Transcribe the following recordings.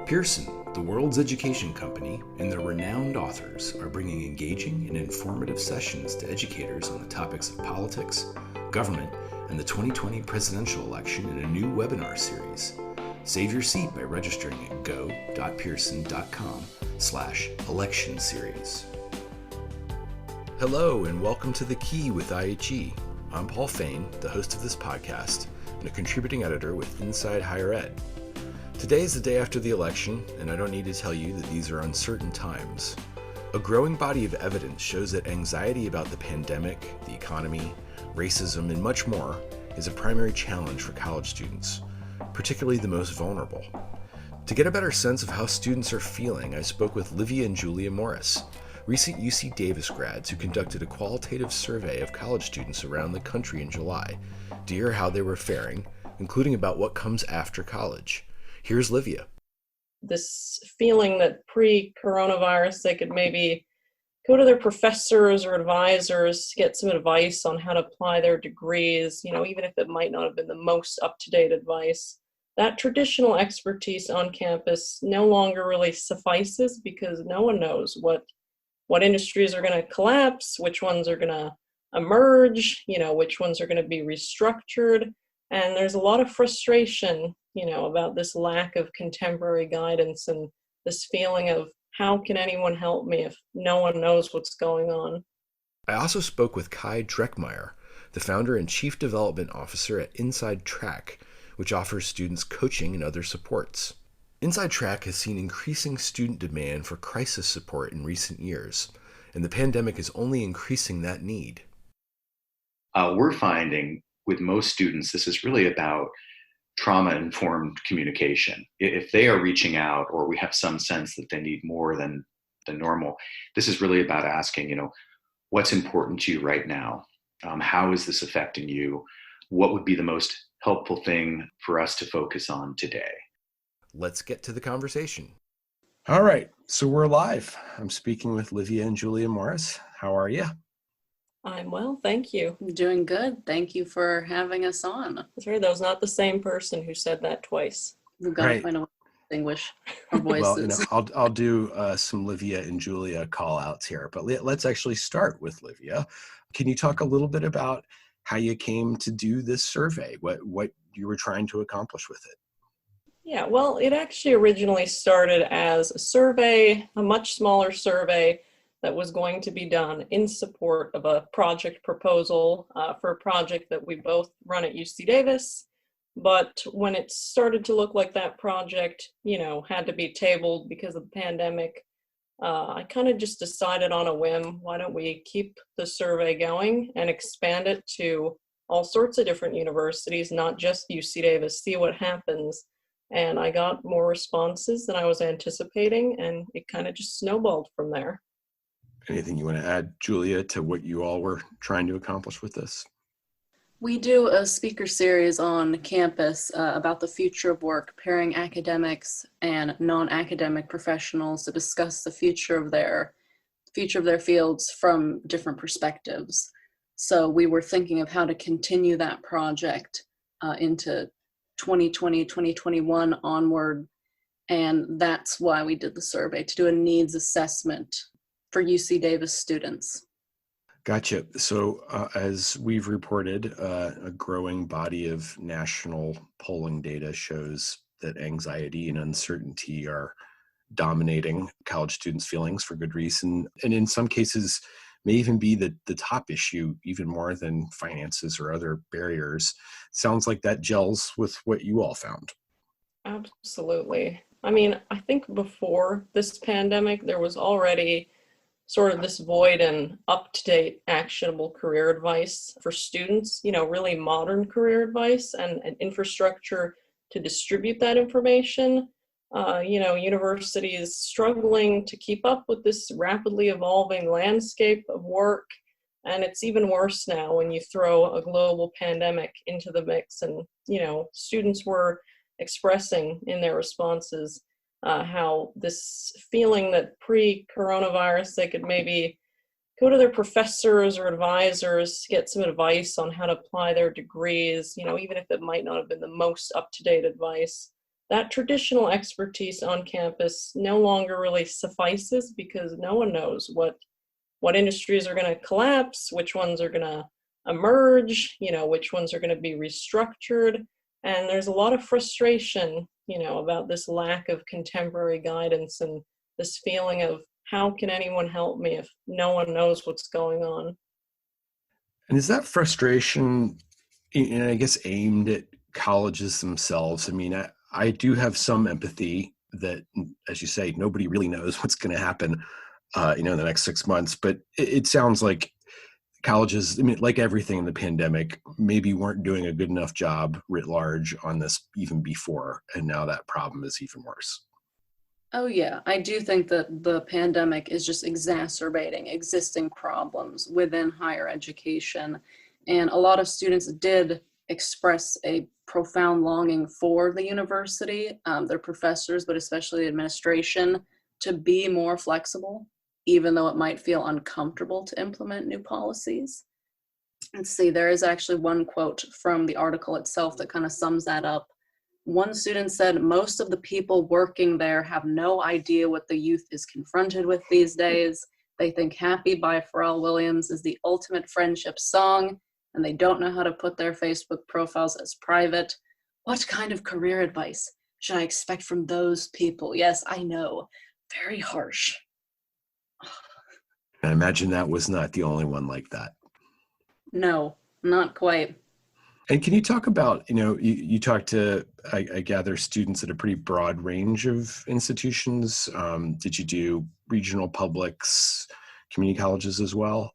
Pearson, the world's education company, and their renowned authors are bringing engaging and informative sessions to educators on the topics of politics, government, and the 2020 presidential election in a new webinar series. Save your seat by registering at go.pearson.com/election series. Hello and welcome to The Key with IHE. I'm Paul Fain, the host of this podcast and a contributing editor with Inside Higher Ed. Today is the day after the election, and I don't need to tell you that these are uncertain times. A growing body of evidence shows that anxiety about the pandemic, the economy, racism, and much more is a primary challenge for college students, particularly the most vulnerable. To get a better sense of how students are feeling, I spoke with Livia and Julia Morris, recent UC Davis grads who conducted a qualitative survey of college students around the country in July to hear how they were faring, including about what comes after college. Here's Livia. This feeling that pre-coronavirus they could maybe go to their professors or advisors, get some advice on how to apply their degrees, even if it might not have been the most up-to-date advice. That traditional expertise on campus no longer really suffices because no one knows what industries are going to collapse, which ones are going to emerge, which ones are going to be restructured. And there's a lot of frustration, about this lack of contemporary guidance and this feeling of how can anyone help me if no one knows what's going on. I also spoke with Kai Dreckmeyer, the founder and chief development officer at Inside Track, which offers students coaching and other supports. Inside Track has seen increasing student demand for crisis support in recent years, and the pandemic is only increasing that need. We're finding with most students, this is really about trauma-informed communication. If they are reaching out or we have some sense that they need more than normal, this is really about asking, what's important to you right now? How is this affecting you? What would be the most helpful thing for us to focus on today? Let's get to the conversation. All right, so we're live. I'm speaking with Livia and Julia Morris. How are you? I'm well, thank you. I'm doing good. Thank you for having us on. That's right, that was not the same person who said that twice. We've got to find a way to distinguish our voices. Well, I'll do some Livia and Julia call outs here, but let's actually start with Livia. Can you talk a little bit about how you came to do this survey, what you were trying to accomplish with it? Yeah, well, it actually originally started as a survey, a much smaller survey that was going to be done in support of a project proposal for a project that we both run at UC Davis. But when it started to look like that project, had to be tabled because of the pandemic, I kind of just decided on a whim, why don't we keep the survey going and expand it to all sorts of different universities, not just UC Davis, see what happens. And I got more responses than I was anticipating, and it kind of just snowballed from there. Anything you want to add, Julia, to what you all were trying to accomplish with this? We do a speaker series on campus about the future of work, pairing academics and non-academic professionals to discuss the future of their fields from different perspectives. So we were thinking of how to continue that project into 2020, 2021 onward. And that's why we did the survey, to do a needs assessment for UC Davis students. Gotcha. So as we've reported, a growing body of national polling data shows that anxiety and uncertainty are dominating college students' feelings for good reason, and in some cases may even be the top issue, even more than finances or other barriers. Sounds like that gels with what you all found. Absolutely. I mean, I think before this pandemic, there was already sort of this void in up-to-date actionable career advice for students, really modern career advice and infrastructure to distribute that information. Universities struggling to keep up with this rapidly evolving landscape of work. And it's even worse now when you throw a global pandemic into the mix. And, students were expressing in their responses how this feeling that pre-coronavirus they could maybe go to their professors or advisors, get some advice on how to apply their degrees, even if it might not have been the most up-to-date advice. that traditional expertise on campus no longer really suffices because no one knows what industries are going to collapse, which ones are going to emerge, which ones are going to be restructured. And there's a lot of frustration, about this lack of contemporary guidance and this feeling of how can anyone help me if no one knows what's going on? And is that frustration, and I guess aimed at colleges themselves? I mean, I do have some empathy that, as you say, nobody really knows what's going to happen, in the next 6 months. But it sounds like colleges, I mean, like everything in the pandemic, maybe weren't doing a good enough job writ large on this even before, and now that problem is even worse. Oh, yeah. I do think that the pandemic is just exacerbating existing problems within higher education. And a lot of students did express a profound longing for the university, their professors, but especially the administration, to be more flexible, even though it might feel uncomfortable to implement new policies. Let's see, there is actually one quote from the article itself that kind of sums that up. One student said, "Most of the people working there have no idea what the youth is confronted with these days. They think Happy by Pharrell Williams is the ultimate friendship song, and they don't know how to put their Facebook profiles as private. What kind of career advice should I expect from those people?" Yes, I know. Very harsh. I imagine that was not the only one like that. No, not quite. And can you talk about, you talk to, I gather, students at a pretty broad range of institutions. Did you do regional publics, community colleges as well?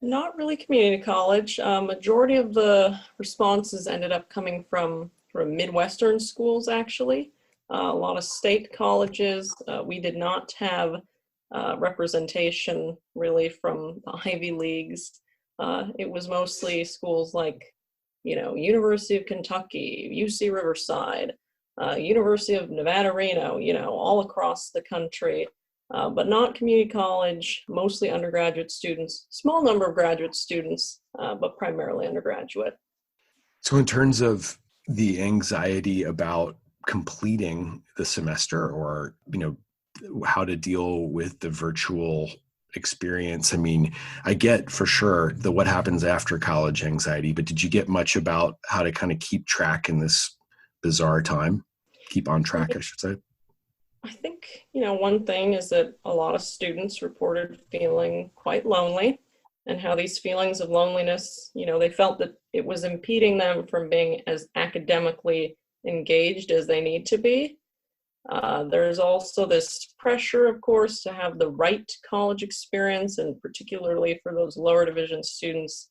Not really community college. Majority of the responses ended up coming from Midwestern schools, actually. A lot of state colleges. We did not have representation really from the Ivy Leagues. It was mostly schools like, University of Kentucky, UC Riverside, University of Nevada, Reno, all across the country, but not community college, mostly undergraduate students, small number of graduate students, but primarily undergraduate. So in terms of the anxiety about completing the semester, or, how to deal with the virtual experience, I mean, I get for sure the what happens after college anxiety, but did you get much about how to kind of keep track in this bizarre time? Keep on track, I should say. I think, one thing is that a lot of students reported feeling quite lonely, and how these feelings of loneliness, they felt that it was impeding them from being as academically engaged as they need to be. There's also this pressure, of course, to have the right college experience, and particularly for those lower division students,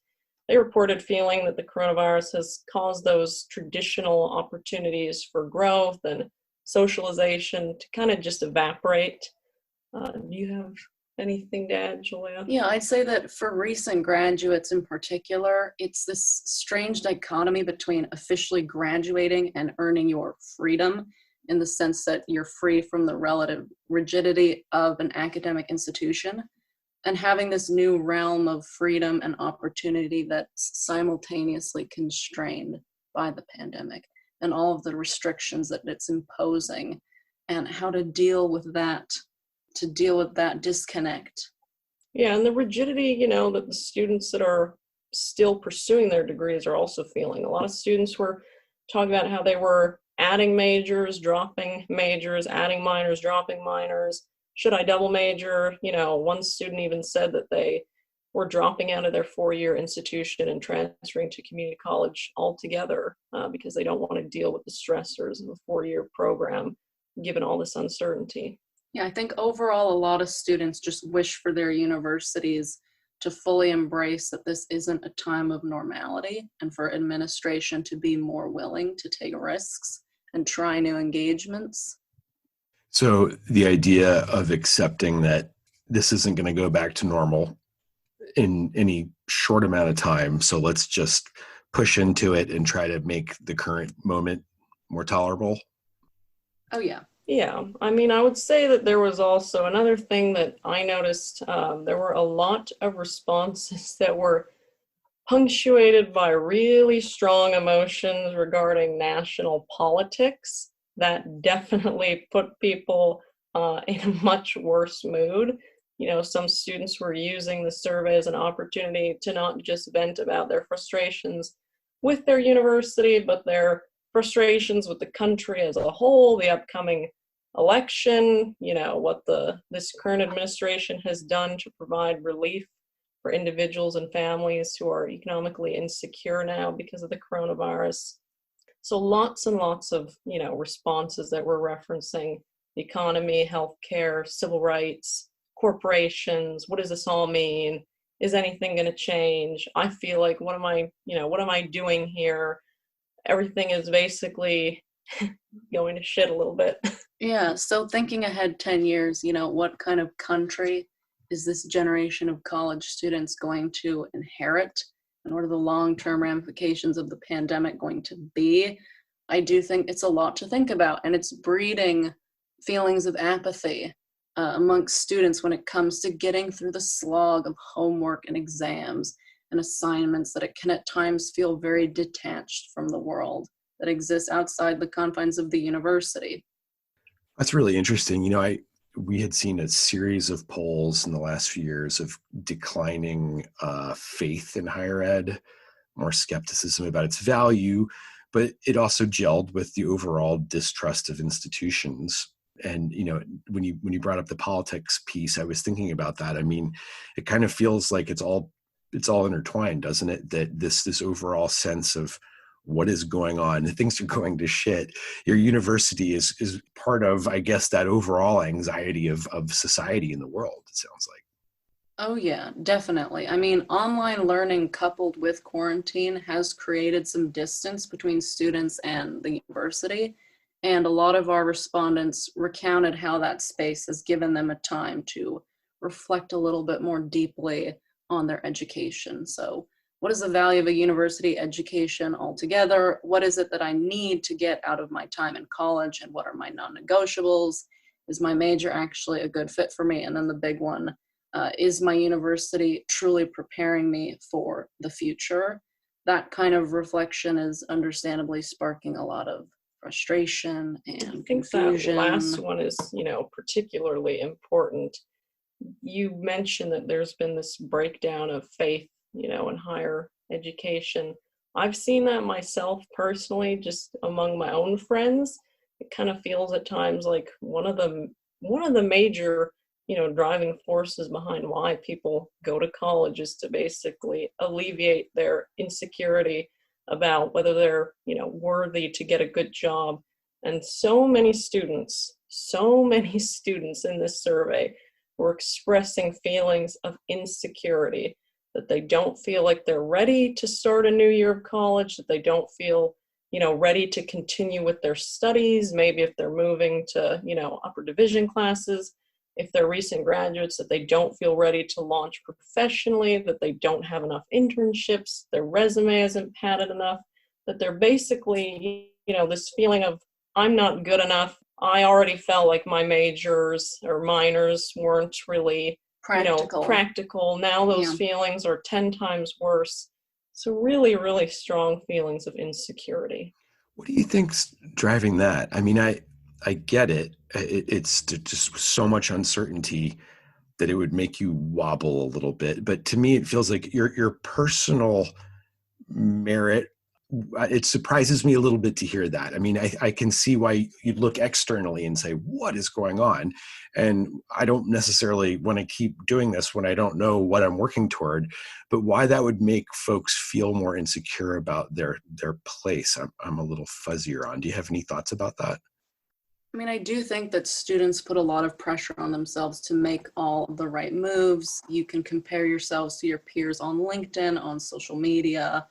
they reported feeling that the coronavirus has caused those traditional opportunities for growth and socialization to kind of just evaporate. Do you have anything to add, Julia? Yeah, I'd say that for recent graduates in particular, it's this strange dichotomy between officially graduating and earning your freedom, in the sense that you're free from the relative rigidity of an academic institution, and having this new realm of freedom and opportunity that's simultaneously constrained by the pandemic and all of the restrictions that it's imposing, and how to deal with that disconnect. Yeah, and the rigidity, that the students that are still pursuing their degrees are also feeling. A lot of students were talking about how they were adding majors, dropping majors, adding minors, dropping minors. Should I double major? One student even said that they were dropping out of their 4-year institution and transferring to community college altogether because they don't want to deal with the stressors of a 4-year program, given all this uncertainty. Yeah, I think overall a lot of students just wish for their universities to fully embrace that this isn't a time of normality, and for administration to be more willing to take risks and try new engagements. So the idea of accepting that this isn't going to go back to normal in any short amount of time, so let's just push into it and try to make the current moment more tolerable. Oh, yeah. Yeah, I mean, I would say that there was also another thing that I noticed. There were a lot of responses that were punctuated by really strong emotions regarding national politics. that definitely put people in a much worse mood. You know, some students were using the survey as an opportunity to not just vent about their frustrations with their university, but their frustrations with the country as a whole, the upcoming election, you know, what this current administration has done to provide relief for individuals and families who are economically insecure now because of the coronavirus. So lots and lots of, you know, responses that we're referencing: the economy, healthcare, civil rights, corporations. What does this all mean? Is anything going to change? I feel like, what am I doing here? Everything is basically going to shit a little bit. Yeah, so thinking ahead 10 years, you know, what kind of country is this generation of college students going to inherit? And what are the long-term ramifications of the pandemic going to be? I do think it's a lot to think about, and it's breeding feelings of apathy amongst students when it comes to getting through the slog of homework and exams and assignments, that it can at times feel very detached from the world that exists outside the confines of the university. That's really interesting. You know, we had seen a series of polls in the last few years of declining faith in higher ed, more skepticism about its value, but it also gelled with the overall distrust of institutions. And, you know, when you brought up the politics piece, I was thinking about that. I mean, it kind of feels like it's all intertwined, doesn't it? That this overall sense of what is going on, things are going to shit. Your university is part of, I guess, that overall anxiety of society in the world, it sounds like. Oh yeah, definitely. I mean, online learning coupled with quarantine has created some distance between students and the university. And a lot of our respondents recounted how that space has given them a time to reflect a little bit more deeply on their education. So what is the value of a university education altogether? What is it that I need to get out of my time in college? And what are my non-negotiables? Is my major actually a good fit for me? And then the big one, is my university truly preparing me for the future? That kind of reflection is understandably sparking a lot of frustration and I think confusion. that last one is, you know, particularly important. You mentioned that there's been this breakdown of faith, you know, in higher education. I've seen that myself personally, just among my own friends. It kind of feels at times like one of the major, you know, driving forces behind why people go to college is to basically alleviate their insecurity about whether they're, you know, worthy to get a good job. And so many students in this survey were expressing feelings of insecurity, that they don't feel like they're ready to start a new year of college, that they don't feel, you know, ready to continue with their studies. Maybe if they're moving to, you know, upper division classes, if they're recent graduates, that they don't feel ready to launch professionally, that they don't have enough internships, their resume isn't padded enough, that they're basically, you know, this feeling of, I'm not good enough. I already felt like my majors or minors weren't really practical. Now those feelings are 10 times worse. So really, really strong feelings of insecurity. What do you think's driving that? I mean, I get it. It's just so much uncertainty that it would make you wobble a little bit. But to me, it feels like your personal merit. It surprises me a little bit to hear that. I mean, I can see why you'd look externally and say, what is going on? And I don't necessarily want to keep doing this when I don't know what I'm working toward, but why that would make folks feel more insecure about their place, I'm a little fuzzier on. Do you have any thoughts about that? I mean, I do think that students put a lot of pressure on themselves to make all the right moves. You can compare yourselves to your peers on LinkedIn, on social media.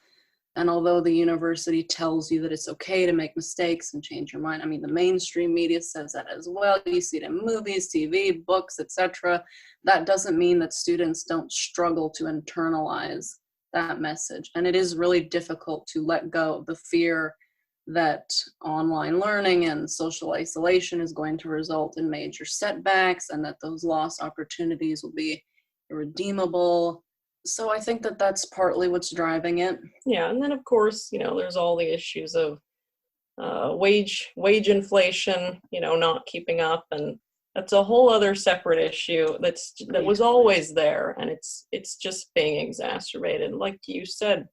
And although the university tells you that it's okay to make mistakes and change your mind, I mean, the mainstream media says that as well. You see it in movies, TV, books, etc. That doesn't mean that students don't struggle to internalize that message. And it is really difficult to let go of the fear that online learning and social isolation is going to result in major setbacks, and that those lost opportunities will be irredeemable. So I think that that's partly what's driving it. Yeah, and then of course, you know, there's all the issues of wage inflation, not keeping up, and that's a whole other separate issue that was always there, and it's just being exacerbated. Like you said,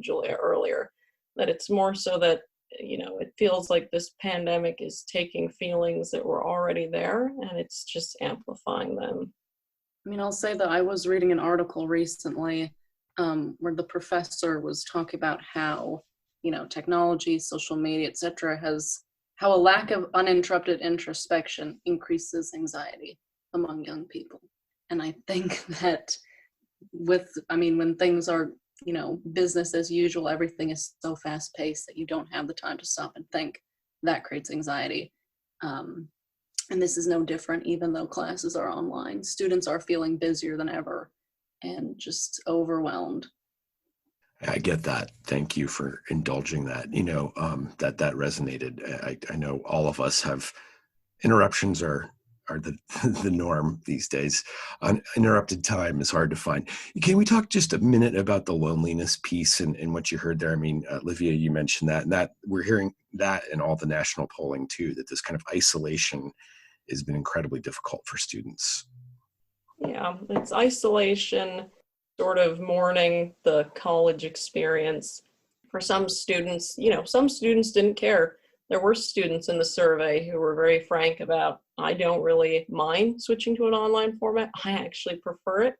Julia, earlier, that it's more so that it feels like this pandemic is taking feelings that were already there, and it's just amplifying them. I mean, I'll say that I was reading an article recently where the professor was talking about how, technology, social media, etc., how a lack of uninterrupted introspection increases anxiety among young people. And I think that when things are, business as usual, everything is so fast paced that you don't have the time to stop and think. That creates anxiety. And this is no different, even though classes are online. Students are feeling busier than ever and just overwhelmed. I get that. Thank you for indulging that. That resonated. I know all of us have interruptions are the norm these days. Uninterrupted time is hard to find. Can we talk just a minute about the loneliness piece and what you heard there? I mean, Livia, you mentioned that, and that we're hearing that in all the national polling too, that this kind of isolation has been incredibly difficult for students. Yeah, it's isolation, sort of mourning the college experience. For some students, some students didn't care. There were students in the survey who were very frank about, I don't really mind switching to an online format. I actually prefer it.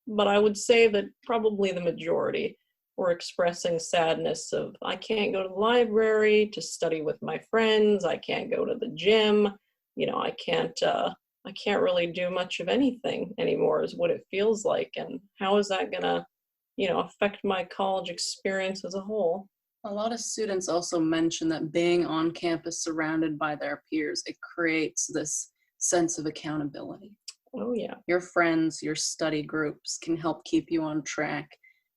But I would say that probably the majority were expressing sadness of, I can't go to the library to study with my friends. I can't go to the gym. I can't really do much of anything anymore is what it feels like. And how is that gonna, affect my college experience as a whole? A lot of students also mention that being on campus surrounded by their peers, it creates this sense of accountability. Oh yeah. Your friends, your study groups can help keep you on track.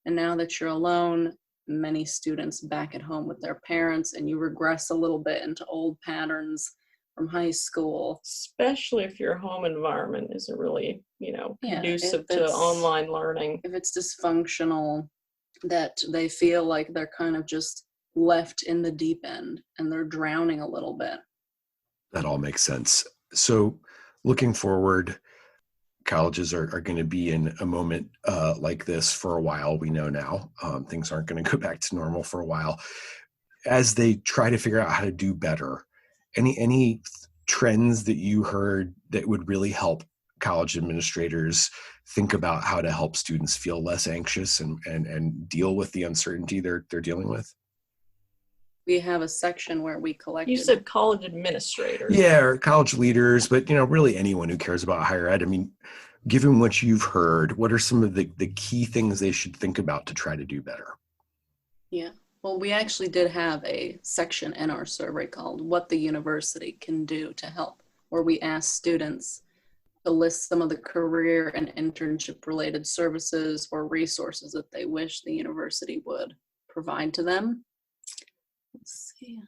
And now that you're alone, many students back at home with their parents, and you regress a little bit into old patterns from high school. Especially if your home environment isn't really, conducive to online learning. If it's dysfunctional, that they feel like they're kind of just left in the deep end and they're drowning a little bit. That all makes sense. So looking forward, colleges are going to be in a moment like this for a while. We know now things aren't going to go back to normal for a while. As they try to figure out how to do better, any trends that you heard that would really help college administrators think about how to help students feel less anxious and deal with the uncertainty they're dealing with? We have a section where we collected. You said college administrators. Yeah, or college leaders, but really anyone who cares about higher ed. I mean, given what you've heard, what are some of the key things they should think about to try to do better? Yeah. Well, we actually did have a section in our survey called What the University Can Do to Help, where we asked students to list some of the career and internship related services or resources that they wish the university would provide to them. Let's see.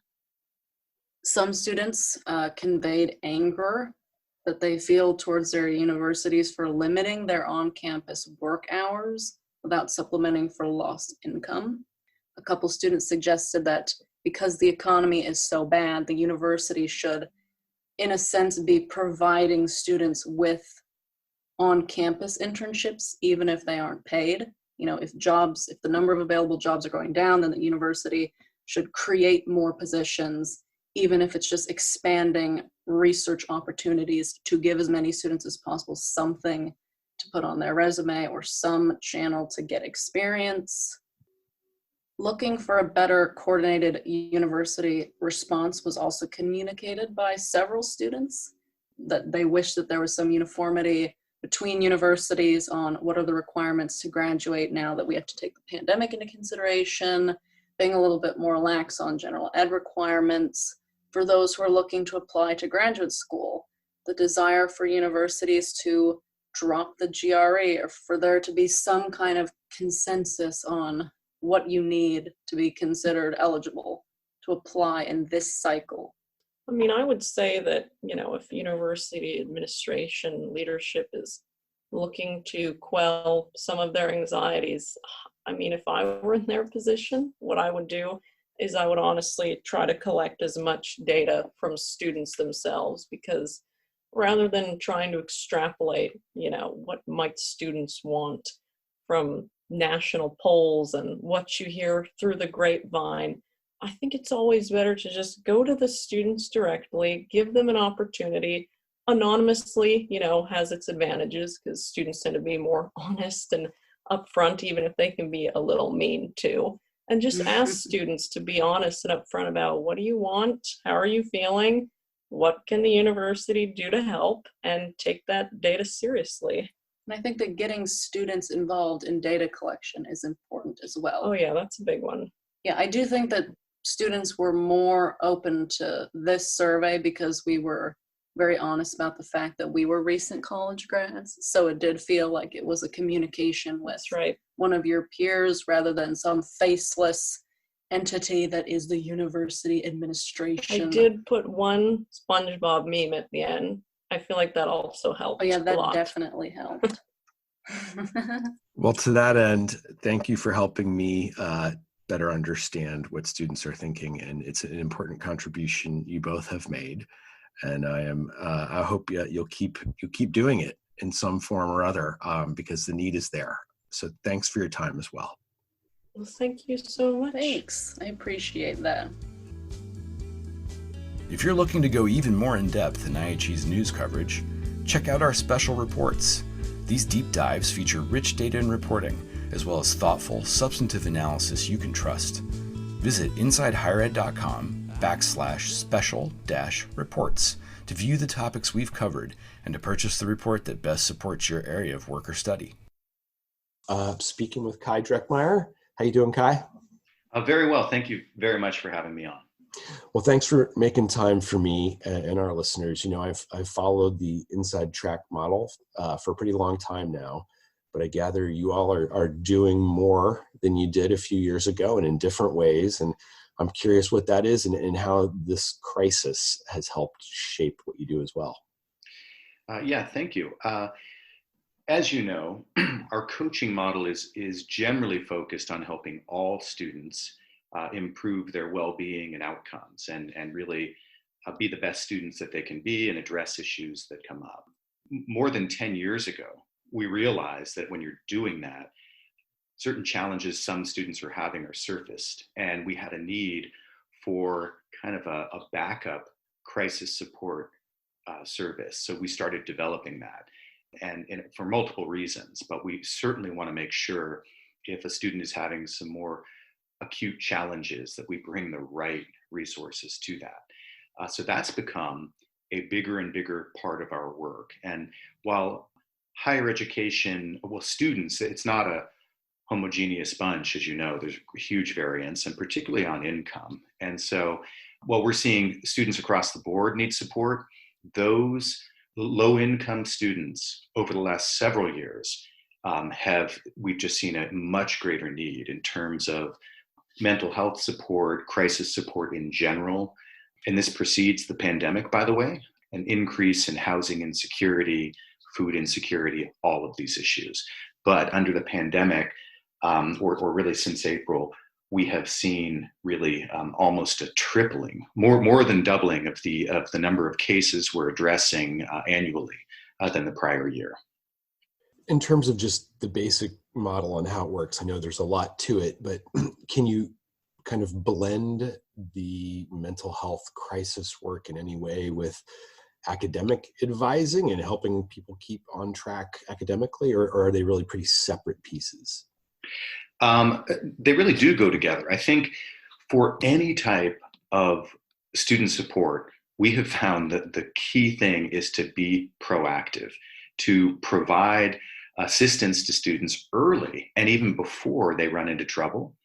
Some students conveyed anger that they feel towards their universities for limiting their on-campus work hours without supplementing for lost income. A couple students suggested that because the economy is so bad, the university should, in a sense, be providing students with on-campus internships, even if they aren't paid. If the number of available jobs are going down, then the university should create more positions, even if it's just expanding research opportunities to give as many students as possible something to put on their resume or some channel to get experience. Looking for a better coordinated university response was also communicated by several students, that they wish that there was some uniformity between universities on what are the requirements to graduate now that we have to take the pandemic into consideration, being a little bit more lax on general ed requirements. For those who are looking to apply to graduate school, the desire for universities to drop the GRE, or for there to be some kind of consensus on what you need to be considered eligible to apply in this cycle. I mean, I would say that, if university administration leadership is looking to quell some of their anxieties, I mean, if I were in their position, what I would do, is I would honestly try to collect as much data from students themselves, because rather than trying to extrapolate, what might students want from national polls and what you hear through the grapevine, I think it's always better to just go to the students directly, give them an opportunity. Anonymously, has its advantages because students tend to be more honest and upfront, even if they can be a little mean too. And just ask students to be honest and upfront about, what do you want? How are you feeling? What can the university do to help? And take that data seriously. And I think that getting students involved in data collection is important as well. Oh yeah, that's a big one. Yeah, I do think that students were more open to this survey because we were very honest about the fact that we were recent college grads. So it did feel like it was a communication with That's right. one of your peers rather than some faceless entity that is the university administration. I did put one SpongeBob meme at the end. I feel like that also helped. Oh yeah, a that lot. definitely helped. Well, to that end, thank you for helping me better understand what students are thinking, and it's an important contribution you both have made. And I hope you'll keep doing it in some form or other, because the need is there. So thanks for your time as well. Well, thank you so much. Thanks, I appreciate that. If you're looking to go even more in depth in IHE's news coverage, check out our special reports. These deep dives feature rich data and reporting, as well as thoughtful, substantive analysis you can trust. Visit InsideHigherEd.com/special-reports to view the topics we've covered and to purchase the report that best supports your area of work or study. Speaking with Kai Dreckmeyer. How you doing, Kai? Very well. Thank you very much for having me on. Well, thanks for making time for me and our listeners. I've followed the Inside Track model for a pretty long time now, but I gather you all are doing more than you did a few years ago and in different ways. And I'm curious what that is and how this crisis has helped shape what you do as well. Yeah, thank you. As you know, our coaching model is generally focused on helping all students improve their well-being and outcomes and really be the best students that they can be and address issues that come up. More than 10 years ago, we realized that when you're doing that, certain challenges some students are having are surfaced, and we had a need for kind of a backup crisis support service. So we started developing that, and for multiple reasons, but we certainly want to make sure if a student is having some more acute challenges that we bring the right resources to that. So that's become a bigger and bigger part of our work. And while higher education, students, it's not a homogeneous bunch, as you know, there's huge variance, and particularly on income. And so while we're seeing students across the board need support, those low-income students over the last several years we've just seen a much greater need in terms of mental health support, crisis support in general. And this precedes the pandemic, by the way, an increase in housing insecurity, food insecurity, all of these issues. But under the pandemic, or really since April, we have seen really almost a tripling, more than doubling of the number of cases we're addressing annually than the prior year. In terms of just the basic model and how it works, I know there's a lot to it, but can you kind of blend the mental health crisis work in any way with academic advising and helping people keep on track academically, or are they really pretty separate pieces? They really do go together. I think for any type of student support, we have found that the key thing is to be proactive, to provide assistance to students early and even before they run into trouble,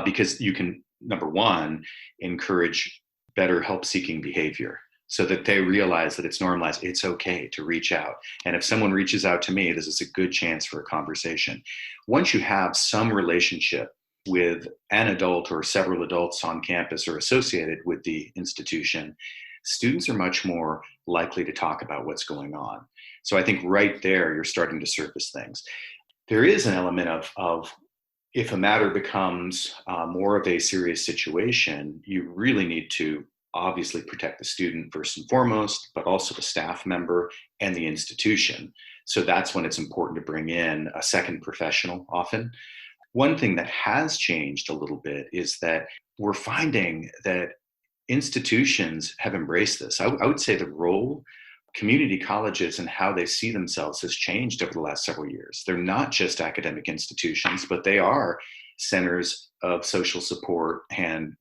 because you can, number one, encourage better help-seeking behavior so that they realize that it's normalized, it's okay to reach out. And if someone reaches out to me, this is a good chance for a conversation. Once you have some relationship with an adult or several adults on campus or associated with the institution, students are much more likely to talk about what's going on. So I think right there, you're starting to surface things. There is an element of if a matter becomes more of a serious situation, you really need to obviously protect the student first and foremost, but also the staff member and the institution. So that's when it's important to bring in a second professional often. One thing that has changed a little bit is that we're finding that institutions have embraced this. I would say the role community colleges and how they see themselves has changed over the last several years. They're not just academic institutions, but they are centers of social support and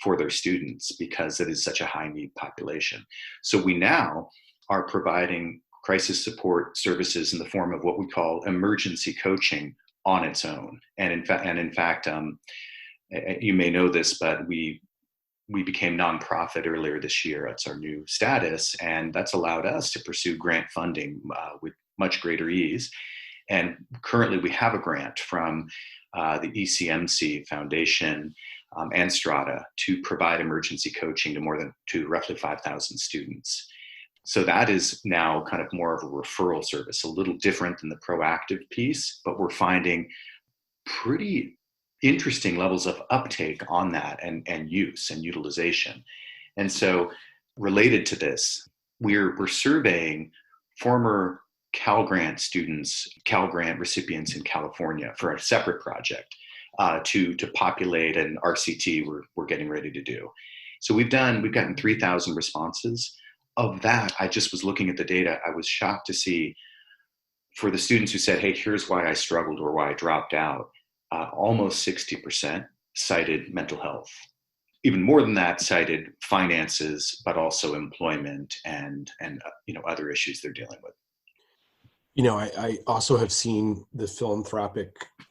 for their students because it is such a high need population. So we now are providing crisis support services in the form of what we call emergency coaching on its own. And in fact, you may know this, but we became nonprofit earlier this year. That's our new status, and that's allowed us to pursue grant funding with much greater ease. And currently, we have a grant from the ECMC Foundation and Strata to provide emergency coaching to roughly 5,000 students. So that is now kind of more of a referral service, a little different than the proactive piece, but we're finding pretty interesting levels of uptake on that and use and utilization. And so related to this, we're surveying former Cal Grant students, Cal Grant recipients in California for a separate project to populate an RCT we're getting ready to do. So we've gotten 3,000 responses. Of that, I just was looking at the data. I was shocked to see for the students who said, hey, here's why I struggled or why I dropped out, almost 60% cited mental health. Even more than that, cited finances, but also employment and other issues they're dealing with. I also have seen the philanthropic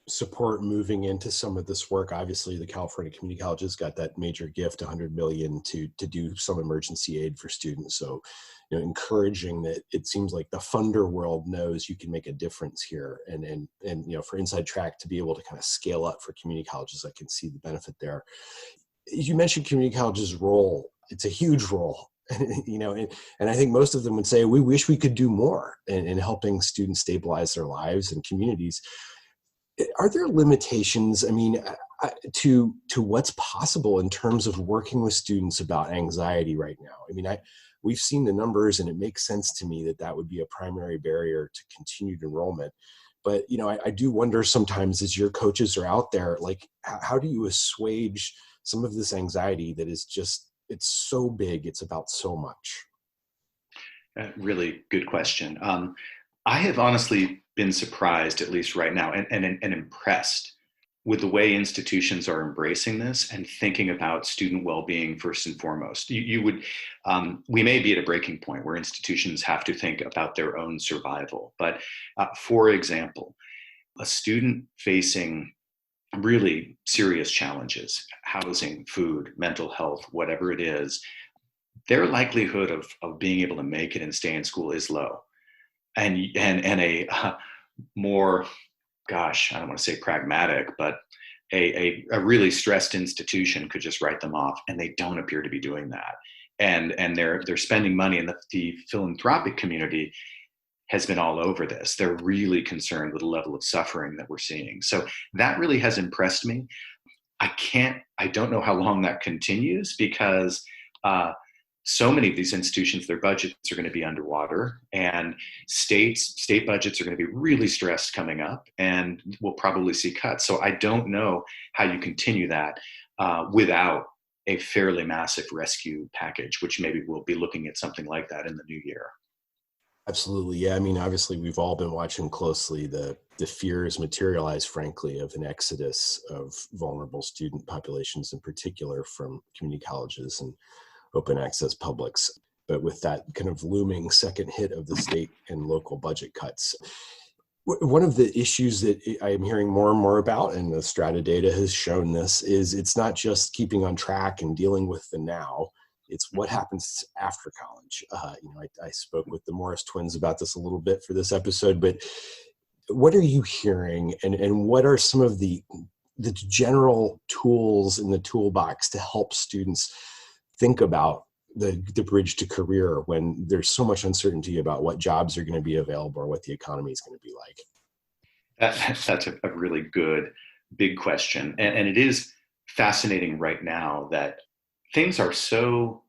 support moving into some of this work. Obviously, the California Community Colleges got that major gift, $100 million, to do some emergency aid for students. So, encouraging that it seems like the funder world knows you can make a difference here. And for Inside Track to be able to kind of scale up for community colleges, I can see the benefit there. You mentioned community colleges' role. It's a huge role. And I think most of them would say, we wish we could do more in helping students stabilize their lives and communities. Are there limitations, to what's possible in terms of working with students about anxiety right now? We've seen the numbers, and it makes sense to me that would be a primary barrier to continued enrollment. But, I do wonder sometimes as your coaches are out there, like, how do you assuage some of this anxiety that is just, it's so big, it's about so much? Really good question. I have honestly been surprised, at least right now, and impressed with the way institutions are embracing this and thinking about student well-being first and foremost. We may be at a breaking point where institutions have to think about their own survival. But for example, a student facing really serious challenges, housing, food, mental health, whatever it is, their likelihood of being able to make it and stay in school is low. And a more, I don't want to say pragmatic, but a really stressed institution could just write them off, and they don't appear to be doing that. And they're spending money, and the philanthropic community has been all over this. They're really concerned with the level of suffering that we're seeing. So that really has impressed me. I don't know how long that continues because so many of these institutions, their budgets are going to be underwater, and state budgets are going to be really stressed coming up, and we'll probably see cuts. So I don't know how you continue that without a fairly massive rescue package, which maybe we'll be looking at something like that in the new year. Absolutely. Yeah. Obviously we've all been watching closely the fears materialize, frankly, of an exodus of vulnerable student populations, in particular from community colleges and open access publics. But with that kind of looming second hit of the state and local budget cuts, one of the issues that I am hearing more and more about, and the Strata data has shown this, is it's not just keeping on track and dealing with the now. It's what happens after college. I spoke with the Morris twins about this a little bit for this episode, but what are you hearing, and what are some of the general tools in the toolbox to help students think about the bridge to career when there's so much uncertainty about what jobs are going to be available or what the economy is going to be like? That's a really good big question. And it is fascinating right now that things are so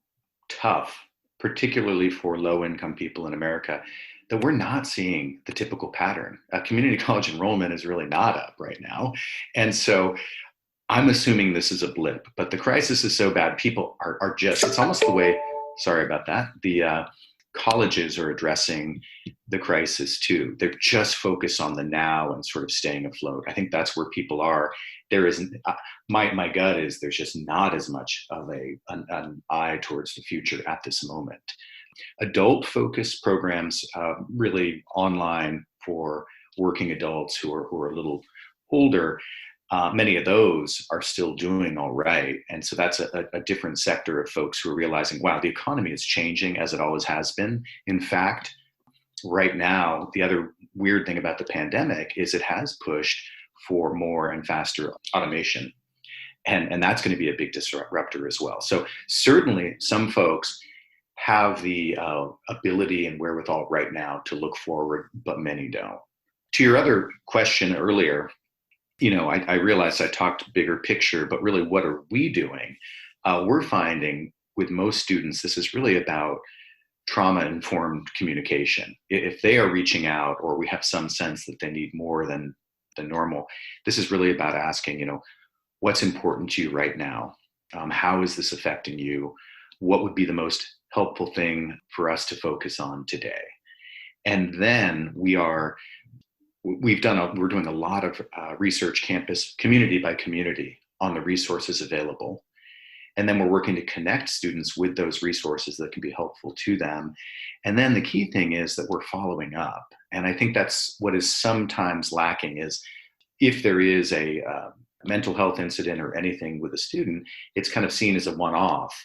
tough, particularly for low income people in America, that we're not seeing the typical pattern. Community college enrollment is really not up right now. And so I'm assuming this is a blip, but the crisis is so bad, people are just, it's almost the way, sorry about that, the colleges are addressing the crisis too. They're just focused on the now and sort of staying afloat. I think that's where people are. There isn't, my gut is there's just not as much of an eye towards the future at this moment. Adult focused programs, really online for working adults who are a little older, many of those are still doing all right. And so that's a different sector of folks who are realizing, wow, the economy is changing as it always has been. In fact, right now, the other weird thing about the pandemic is it has pushed for more and faster automation. And that's going to be a big disruptor as well. So certainly some folks have the ability and wherewithal right now to look forward, but many don't. To your other question earlier, I realized I talked bigger picture, but really what are we doing? We're finding with most students, this is really about trauma-informed communication. If they are reaching out or we have some sense that they need more than normal, this is really about asking, what's important to you right now? How is this affecting you? What would be the most helpful thing for us to focus on today? And then we're doing a lot of research campus, community by community, on the resources available. And then we're working to connect students with those resources that can be helpful to them. And then the key thing is that we're following up. And I think that's what is sometimes lacking is if there is a mental health incident or anything with a student, it's kind of seen as a one-off.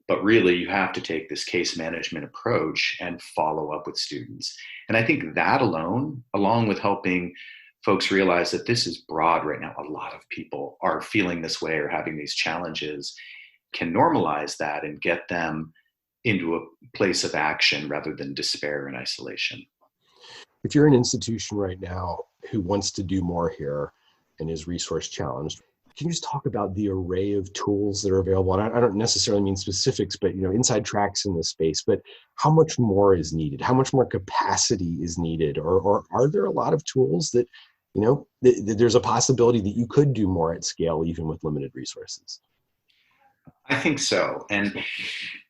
But really, you have to take this case management approach and follow up with students. And I think that alone, along with helping folks realize that this is broad right now, a lot of people are feeling this way or having these challenges, can normalize that and get them into a place of action rather than despair and isolation. If you're an institution right now who wants to do more here and is resource challenged, can you just talk about the array of tools that are available? And I don't necessarily mean specifics, but inside tracks in this space, but how much more is needed? How much more capacity is needed? Or are there a lot of tools that, there's a possibility that you could do more at scale, even with limited resources? I think so. And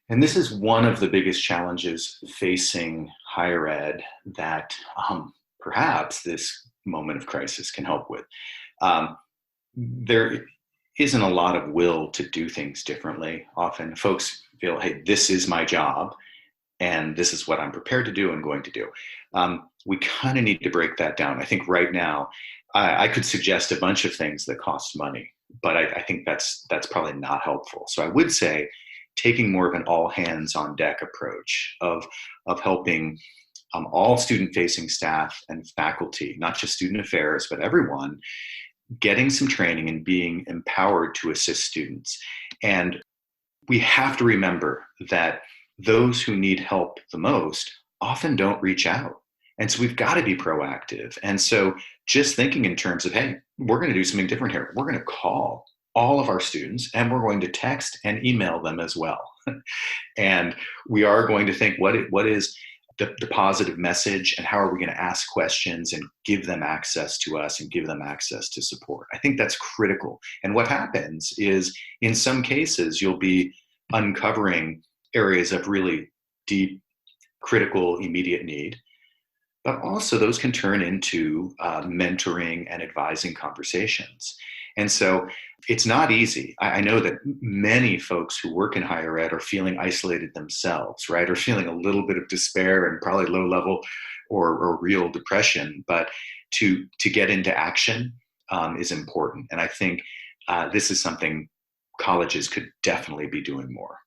this is one of the biggest challenges facing higher ed that perhaps this moment of crisis can help with. There isn't a lot of will to do things differently. Often folks feel, hey, this is my job and this is what I'm prepared to do and going to do. We kind of need to break that down. I think right now, I could suggest a bunch of things that cost money, but I think that's probably not helpful. So I would say taking more of an all hands on deck approach of helping all student-facing staff and faculty, not just student affairs, but everyone, getting some training and being empowered to assist students. And we have to remember that those who need help the most often don't reach out. And so we've got to be proactive. And so just thinking in terms of, hey, we're going to do something different here. We're going to call all of our students and we're going to text and email them as well. And we are going to think what is the positive message and how are we going to ask questions and give them access to us and give them access to support. I think that's critical. And what happens is in some cases, you'll be uncovering areas of really deep, critical, immediate need. But also those can turn into mentoring and advising conversations. And so it's not easy. I know that many folks who work in higher ed are feeling isolated themselves, right? Or feeling a little bit of despair and probably low level or real depression. But to get into action is important. And I think this is something colleges could definitely be doing more.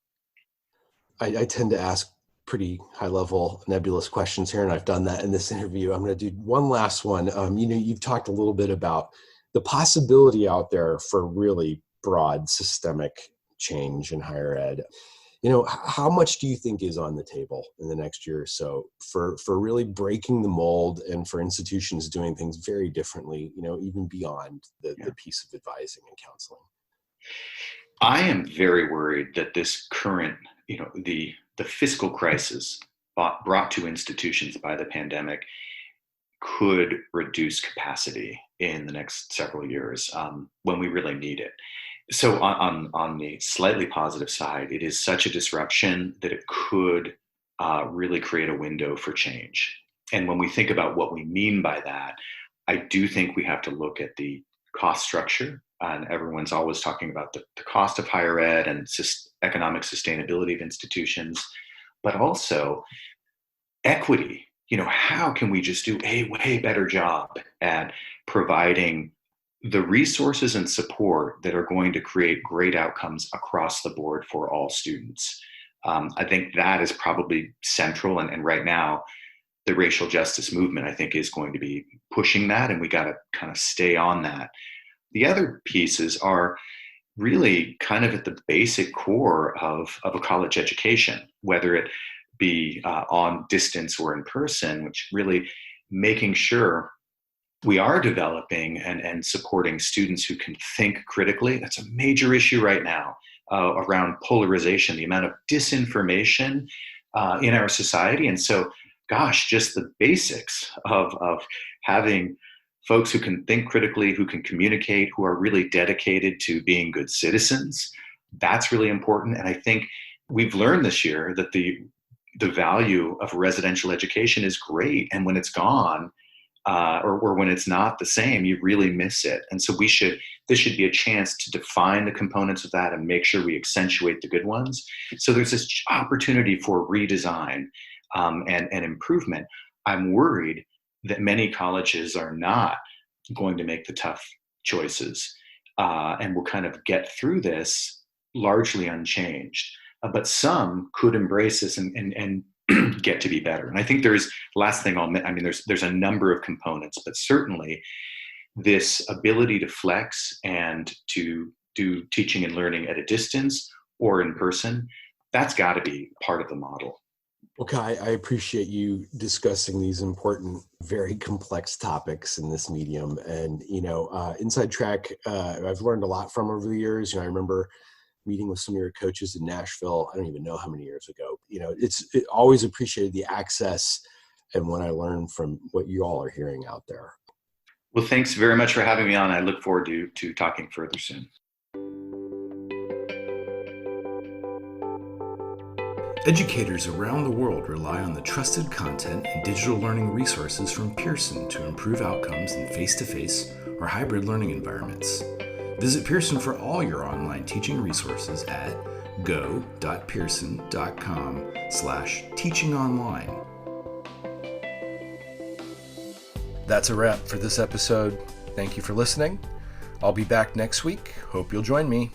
I tend to ask pretty high level nebulous questions here, and I've done that in this interview. I'm going to do one last one. You've talked a little bit about the possibility out there for really broad systemic change in higher ed. How much do you think is on the table in the next year or so for really breaking the mold and for institutions doing things very differently, even beyond the piece of advising and counseling? I am very worried that this current, the fiscal crisis brought to institutions by the pandemic could reduce capacity in the next several years when we really need it. So on the slightly positive side, it is such a disruption that it could really create a window for change. And when we think about what we mean by that, I do think we have to look at the cost structure. And everyone's always talking about the cost of higher ed and economic sustainability of institutions, but also equity. How can we just do a way better job at providing the resources and support that are going to create great outcomes across the board for all students? I think that is probably central. And right now, the racial justice movement, I think, is going to be pushing that, and we got to kind of stay on that. The other pieces are really kind of at the basic core of a college education, whether it be on distance or in person, which really making sure we are developing and supporting students who can think critically. That's a major issue right now around polarization, the amount of disinformation in our society. And so, just the basics of having folks who can think critically, who can communicate, who are really dedicated to being good citizens, that's really important. And I think we've learned this year that the value of residential education is great. And when it's gone, or when it's not the same, you really miss it. And so this should be a chance to define the components of that and make sure we accentuate the good ones. So there's this opportunity for redesign and improvement. I'm worried that many colleges are not going to make the tough choices and will kind of get through this largely unchanged. But some could embrace this and get to be better. And I think last thing there's a number of components, but certainly this ability to flex and to do teaching and learning at a distance or in person, that's got to be part of the model. Okay, I appreciate you discussing these important, very complex topics in this medium. And, Inside Track, I've learned a lot from over the years. I remember meeting with some of your coaches in Nashville. I don't even know how many years ago. It always appreciated the access and what I learned from what you all are hearing out there. Well, thanks very much for having me on. I look forward to talking further soon. Educators around the world rely on the trusted content and digital learning resources from Pearson to improve outcomes in face-to-face or hybrid learning environments. Visit Pearson for all your online teaching resources at go.pearson.com/teachingonline. That's a wrap for this episode. Thank you for listening. I'll be back next week. Hope you'll join me.